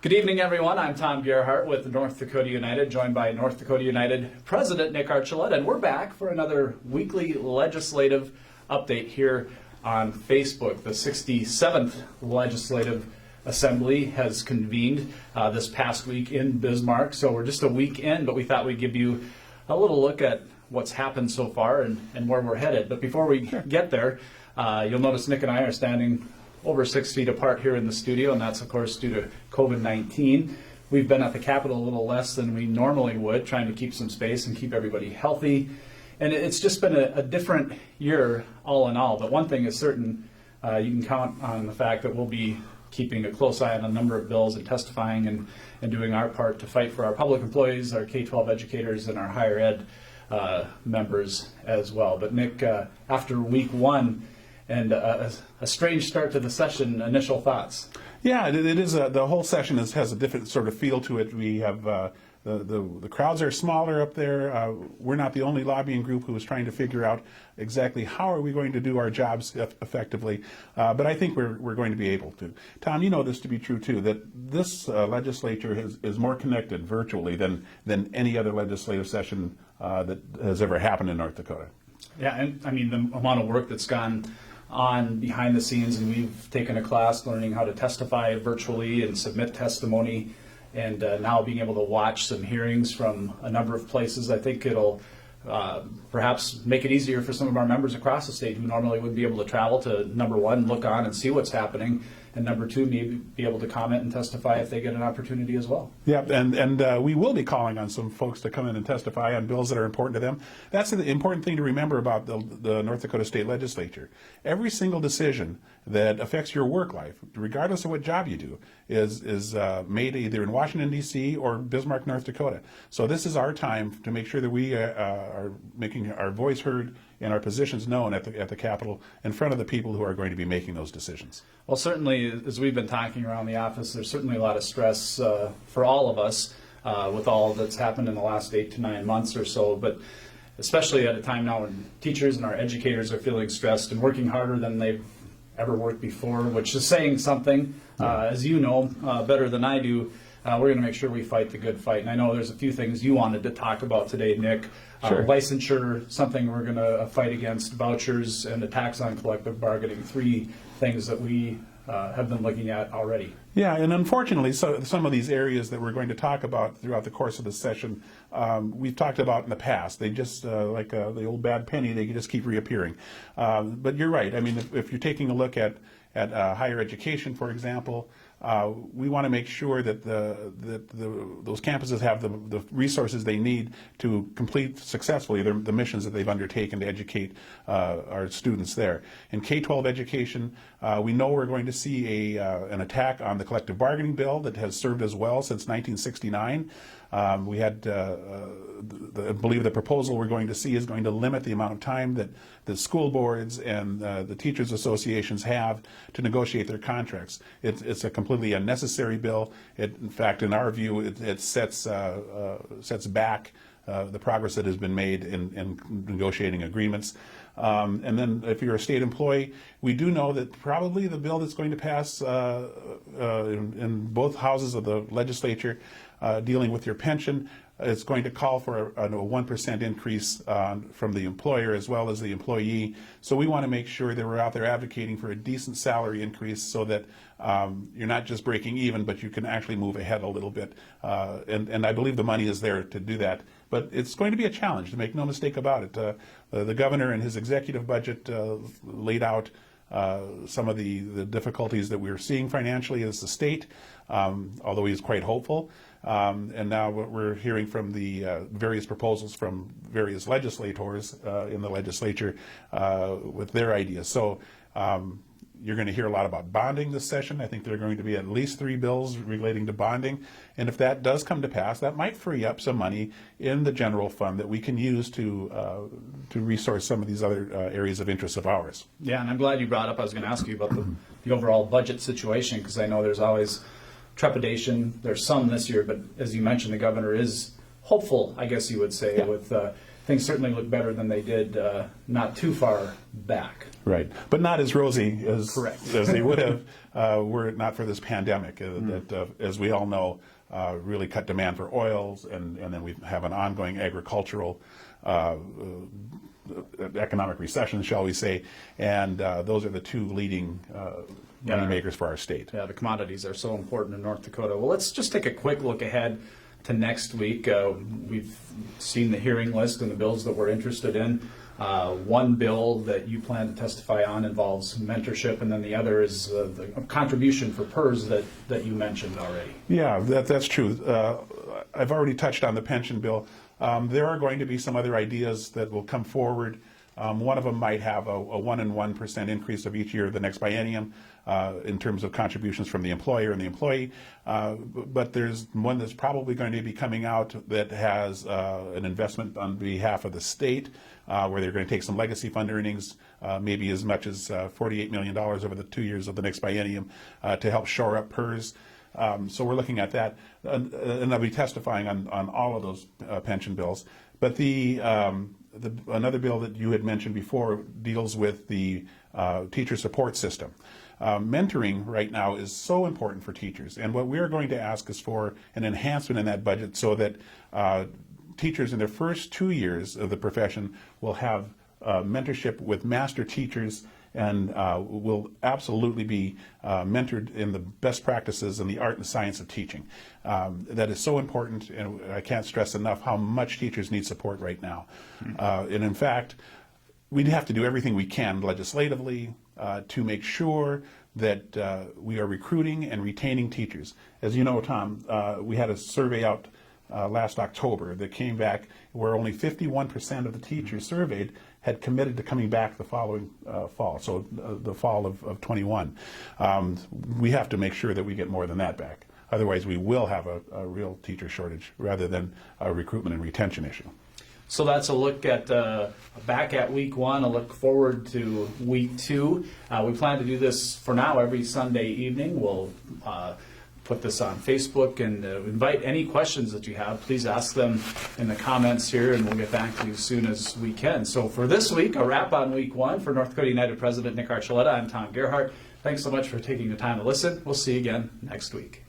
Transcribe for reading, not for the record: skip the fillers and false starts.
Good evening, everyone. I'm Tom Gerhardt with North Dakota United, joined by North Dakota United President Nick Archuleta, and we're back for another weekly legislative update here on Facebook. The 67th Legislative Assembly has convened this past week in Bismarck, so we're just a week in, but we thought we'd give you a little look at what's happened so far and where we're headed. But before we get there, you'll notice Nick and I are standing over 6 feet apart here in the studio, and that's of course due to COVID-19. We've been at the Capitol a little less than we normally would, trying to keep some space and keep everybody healthy. And it's just been a different year all in all. But one thing is certain, you can count on the fact that we'll be keeping a close eye on a number of bills and testifying and doing our part to fight for our public employees, our K-12 educators, and our higher ed members as well. But Nick, after week one, and a strange start to the session, initial thoughts? Yeah, it is. The whole session has a different sort of feel to it. We have the crowds are smaller up there. We're not the only lobbying group who is trying to figure out exactly how are we going to do our jobs effectively. But I think we're going to be able to. Tom, you know this to be true too, that this legislature is more connected virtually than any other legislative session that has ever happened in North Dakota. Yeah, and I mean the amount of work that's gone on behind the scenes, and we've taken a class learning how to testify virtually and submit testimony, and now being able to watch some hearings from a number of places. I think it'll perhaps make it easier for some of our members across the state who normally wouldn't be able to travel to, number one, look on and see what's happening, and number two, maybe be able to comment and testify if they get an opportunity as well. Yeah, and we will be calling on some folks to come in and testify on bills that are important to them. That's the important thing to remember about the North Dakota State Legislature. Every single decision that affects your work life, regardless of what job you do, is made either in Washington, D.C. or Bismarck, North Dakota. So this is our time to make sure that we are making our voice heard and our positions known at the Capitol in front of the people who are going to be making those decisions. Well, certainly, as we've been talking around the office, there's certainly a lot of stress for all of us with all that's happened in the last 8 to 9 months or so, but especially at a time now when teachers and our educators are feeling stressed and working harder than they've ever worked before, which is saying something. As you know better than I do, we're going to make sure we fight the good fight. And I know there's a few things you wanted to talk about today, Nick. Sure. Licensure, something we're going to fight against, vouchers, and the tax on collective bargaining, 3 things that we have been looking at already. Yeah, and unfortunately, some of these areas that we're going to talk about throughout the course of the session, we've talked about in the past. They just, like the old bad penny, they just keep reappearing. But you're right. I mean, if you're taking a look at higher education, for example, we want to make sure that those campuses have the resources they need to complete successfully the missions that they've undertaken to educate our students there. In K-12 education, we know we're going to see an attack on the collective bargaining bill that has served us well since 1969. We had, I believe the proposal we're going to see is going to limit the amount of time that the school boards and the teachers associations have to negotiate their contracts. It's a completely unnecessary bill. In fact, in our view, it sets back the progress that has been made in negotiating agreements. And then if you're a state employee, we do know that probably the bill that's going to pass in both houses of the legislature dealing with your pension is going to call for a 1% increase from the employer as well as the employee. So we want to make sure that we're out there advocating for a decent salary increase so that you're not just breaking even, but you can actually move ahead a little bit. And I believe the money is there to do that. But it's going to be a challenge, to make no mistake about it. The governor in his executive budget laid out some of the difficulties that we're seeing financially as a state, although he's quite hopeful. And now we're hearing from the various proposals from various legislators in the legislature with their ideas. So you're going to hear a lot about bonding this session. I think there are going to be at least 3 bills relating to bonding. And if that does come to pass, that might free up some money in the general fund that we can use to resource some of these other areas of interest of ours. Yeah, and I'm glad you brought up, I was going to ask you about the overall budget situation, because I know there's always trepidation. There's some this year, but as you mentioned, the governor is hopeful, I guess you would say, with things certainly look better than they did not too far back. Right, but not as rosy as Correct. as they would have were it not for this pandemic that, as we all know, really cut demand for oils, and then we have an ongoing agricultural economic recession, shall we say, and those are the two leading money makers for our state. Yeah, the commodities are so important in North Dakota. Well, let's just take a quick look ahead to next week. We've seen the hearing list and the bills that we're interested in. One bill that you plan to testify on involves mentorship, and then the other is the contribution for PERS that you mentioned already. Yeah, that's true. I've already touched on the pension bill. There are going to be some other ideas that will come forward. One of them might have a 1 and 1% increase of each year of the next biennium in terms of contributions from the employer and the employee. But there's one that's probably going to be coming out that has an investment on behalf of the state, where they're going to take some legacy fund earnings, maybe as much as $48 million over the 2 years of the next biennium to help shore up PERS. So we're looking at that, and I'll be testifying on all of those pension bills. But another bill that you had mentioned before deals with the teacher support system. Mentoring right now is so important for teachers, and what we are going to ask is for an enhancement in that budget so that teachers in their first 2 years of the profession will have mentorship with master teachers and will absolutely be mentored in the best practices in the art and science of teaching. That is so important, and I can't stress enough how much teachers need support right now. And in fact, we'd have to do everything we can legislatively to make sure that we are recruiting and retaining teachers. As you know, Tom, we had a survey out last October that came back where only 51% of the teachers surveyed had committed to coming back the following fall, so the fall of 21. We have to make sure that we get more than that back. Otherwise, we will have a real teacher shortage rather than a recruitment and retention issue. So that's a look at back at week one, a look forward to week two. We plan to do this for now every Sunday evening. We'll put this on Facebook and invite any questions that you have. Please ask them in the comments here, and we'll get back to you as soon as we can. So for this week, a wrap on week one. For North Dakota United President Nick Archuleta, I'm Tom Gerhardt. Thanks so much for taking the time to listen. We'll see you again next week.